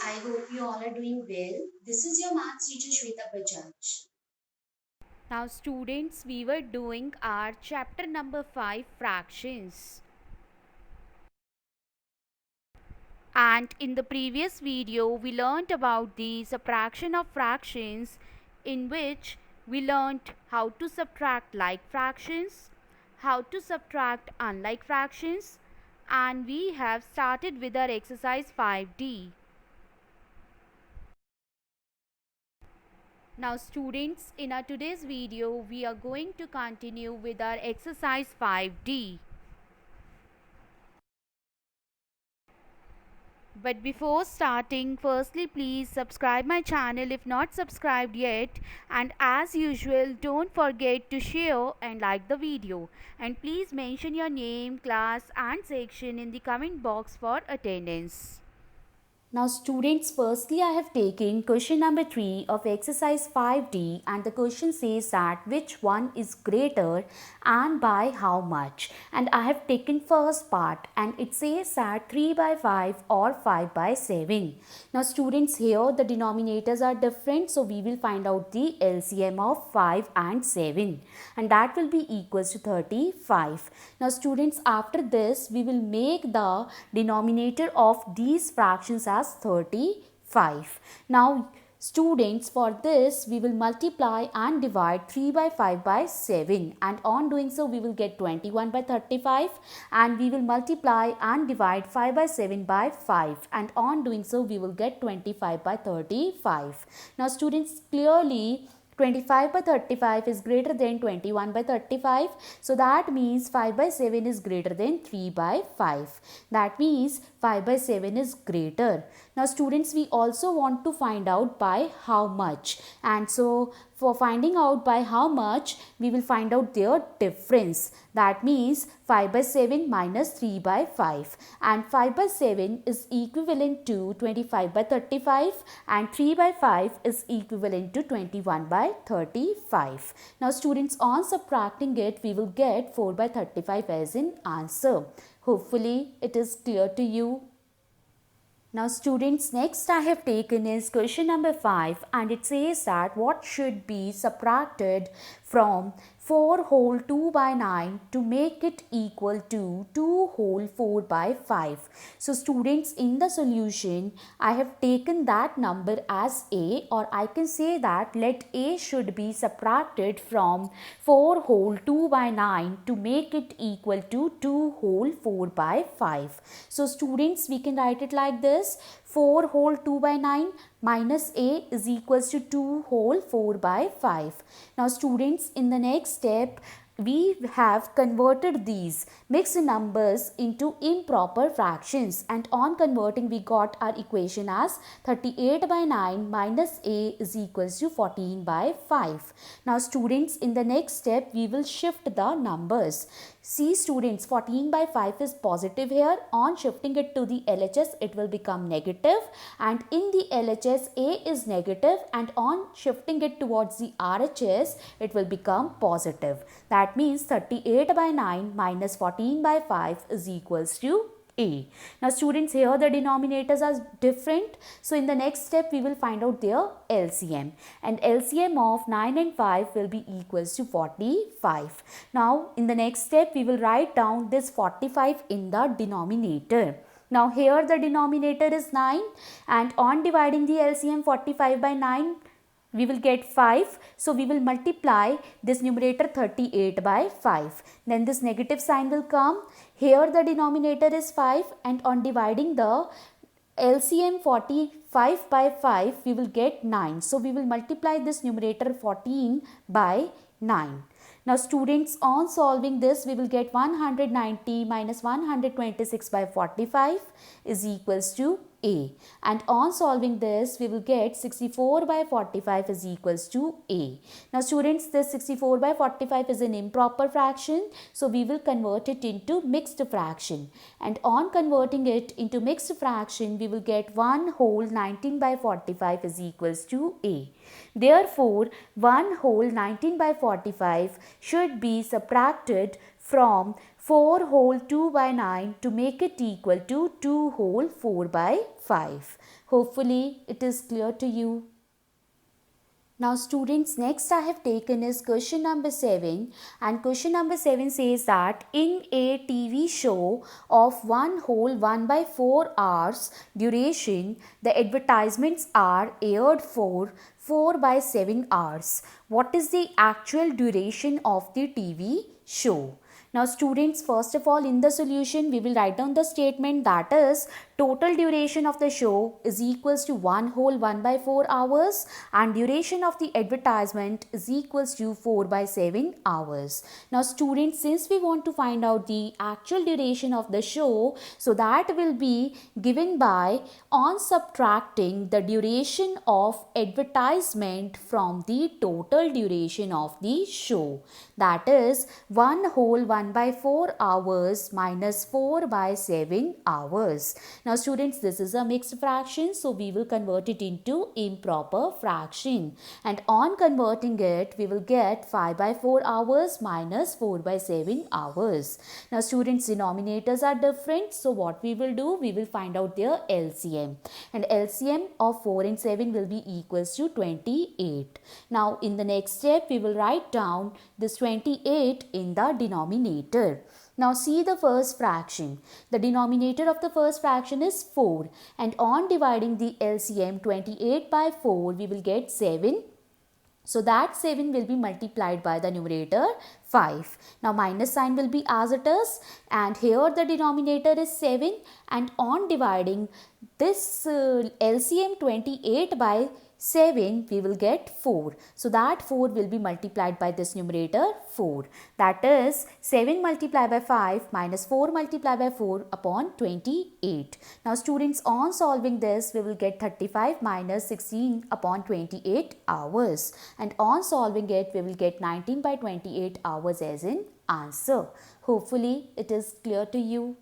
I hope you all are doing well. This is your maths teacher Shweta Bajaj. Now students, we were doing our chapter number 5 fractions. And in the previous video we learnt about the subtraction of fractions, in which we learnt how to subtract like fractions, how to subtract unlike fractions, and we have started with our exercise 5D. Now students, in our today's video we are going to continue with our exercise 5D. But before starting, firstly please subscribe my channel if not subscribed yet, and as usual don't forget to share and like the video, and please mention your name, class and section in the comment box for attendance. Now students, firstly I have taken question number 3 of exercise 5D, and the question says that which one is greater and by how much. And I have taken first part, and it says that 3 by 5 or 5 by 7. Now students, here the denominators are different, so we will find out the LCM of 5 and 7, and that will be equals to 35. Now students, after this we will make the denominator of these fractions as 35. Now students, for this we will multiply and divide 3 by 5 by 7, and on doing so we will get 21 by 35, and we will multiply and divide 5 by 7 by 5, and on doing so we will get 25 by 35. Now students, clearly 25 by 35 is greater than 21 by 35. So that means 5 by 7 is greater than 3 by 5. That means 5 by 7 is greater. Now students, we also want to find out by how much. And so for finding out by how much, we will find out their difference. That means 5 by 7 minus 3 by 5. And 5 by 7 is equivalent to 25 by 35, and 3 by 5 is equivalent to 21 by 35. Now students, on subtracting it, we will get 4 by 35 as an answer. Hopefully it is clear to you. Now students, next I have taken is question number 5, and it says that what should be subtracted from 4 whole 2 by 9 to make it equal to 2 whole 4 by 5. So students, in the solution I have taken that number as A, or I can say that let A should be subtracted from 4 whole 2 by 9 to make it equal to 2 whole 4 by 5. So students, we can write it like this: 4 whole 2 by 9 minus A is equals to 2 whole 4 by 5. Now students, in the next step, we have converted these mixed numbers into improper fractions, and on converting we got our equation as 38 by 9 minus A is equals to 14 by 5. Now students, in the next step we will shift the numbers. See students, 14 by 5 is positive here. On shifting it to the LHS, it will become negative, and in the LHS A is negative, and on shifting it towards the RHS, it will become positive. That means 38 by 9 minus 14 by 5 is equals to A. Now students, here the denominators are different, so in the next step we will find out their LCM, and LCM of 9 and 5 will be equals to 45. Now in the next step we will write down this 45 in the denominator. Now here the denominator is 9, and on dividing the LCM 45 by 9, we will get 5. So we will multiply this numerator 38 by 5. Then this negative sign will come. Here the denominator is 5, and on dividing the LCM 45 by 5, we will get 9. So we will multiply this numerator 14 by 9. Now students, on solving this, we will get 190 minus 126 by 45 is equals to A. And on solving this, we will get 64 by 45 is equals to A. Now students, this 64 by 45 is an improper fraction, so we will convert it into mixed fraction. And on converting it into mixed fraction, we will get 1 whole 19 by 45 is equals to A. Therefore, 1 whole 19 by 45 should be subtracted from 4 whole 2 by 9 to make it equal to 2 whole 4 by 5. Hopefully it is clear to you. Now students, next I have taken is question number 7, and question number 7 says that in a TV show of 1 whole 1 by 4 hours duration, the advertisements are aired for 4 by 7 hours. What is the actual duration of the TV show? Now students, first of all, in the solution we will write down the statement, that is total duration of the show is equals to 1 whole 1 by 4 hours and duration of the advertisement is equals to 4 by 7 hours. Now students, since we want to find out the actual duration of the show, so that will be given by on subtracting the duration of advertisement from the total duration of the show. That is 1 whole 1 by 4 hours minus 4 by 7 hours. Now students, this is a mixed fraction, so we will convert it into improper fraction. And on converting it, we will get 5 by 4 hours minus 4 by 7 hours. Now students, denominators are different, so what we will do, we will find out their LCM. And LCM of 4 and 7 will be equals to 28. Now in the next step, we will write down this 28 in the denominator. Now see the first fraction. The denominator of the first fraction is 4, and on dividing the LCM 28 by 4, we will get 7. So that 7 will be multiplied by the numerator 5. Now minus sign will be as it is, and here the denominator is 7, and on dividing this LCM 28 by 7, we will get 4. So that 4 will be multiplied by this numerator 4. That is 7 multiplied by 5 minus 4 multiplied by 4 upon 28. Now students, on solving this, we will get 35 minus 16 upon 28 hours. And on solving it, we will get 19 by 28 hours as an answer. Hopefully it is clear to you.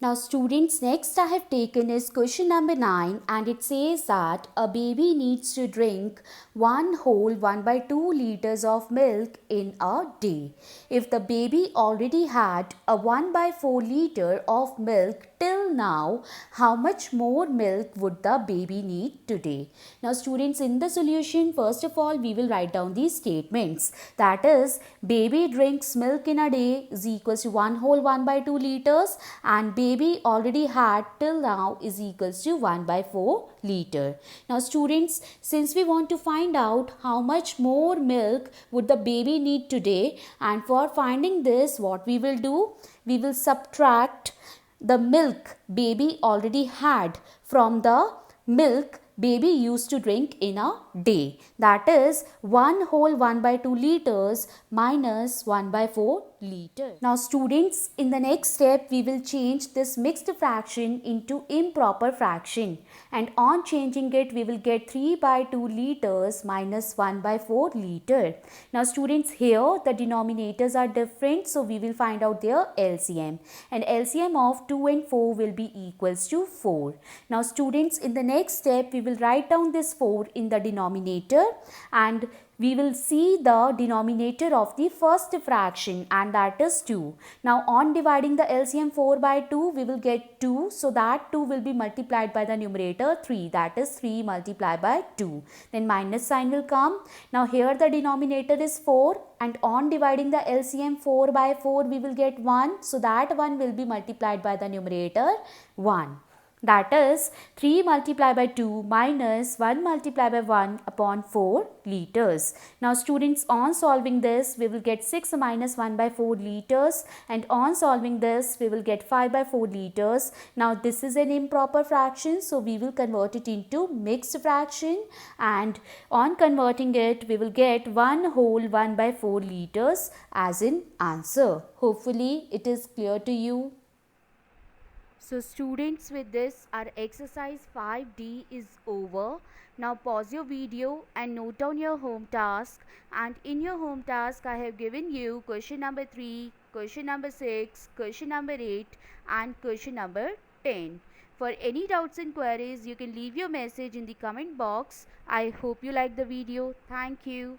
Now students, next I have taken is question number 9, and it says that a baby needs to drink 1 whole 1 by 2 liters of milk in a day. If the baby already had a 1 by 4 liter of milk till now, how much more milk would the baby need today? Now students, in the solution, first of all, we will write down these statements. That is, baby drinks milk in a day is equals to 1 whole 1 by 2 liters, and baby already had till now is equals to 1 by 4 liter. Now students, since we want to find out how much more milk would the baby need today, and for finding this, what we will do, we will subtract the milk baby already had from the milk baby used to drink in a day. That is 1 whole 1 by 2 liters minus 1 by 4 liter. Now students, in the next step, we will change this mixed fraction into improper fraction, and on changing it, we will get 3 by 2 liters minus 1 by 4 liter. Now students, here the denominators are different, so we will find out their LCM, and LCM of 2 and 4 will be equals to 4. Now students, in the next step, we will write down this 4 in the denominator, and we will see the denominator of the first fraction, and that is 2. Now on dividing the LCM 4 by 2, we will get 2. So that 2 will be multiplied by the numerator 3. That is 3 multiplied by 2. Then minus sign will come. Now here the denominator is 4, and on dividing the LCM 4 by 4, we will get 1. So that 1 will be multiplied by the numerator 1. That is 3 multiplied by 2 minus 1 multiplied by 1 upon 4 liters. Now students, on solving this, we will get 6 minus 1 by 4 liters, and on solving this, we will get 5 by 4 liters. Now this is an improper fraction, so we will convert it into mixed fraction, and on converting it, we will get 1 whole 1 by 4 liters as an answer. Hopefully it is clear to you. So students, with this, our exercise 5D is over. Now pause your video and note down your home task. And in your home task, I have given you question number 3, question number 6, question number 8 and question number 10. For any doubts and queries, you can leave your message in the comment box. I hope you like the video. Thank you.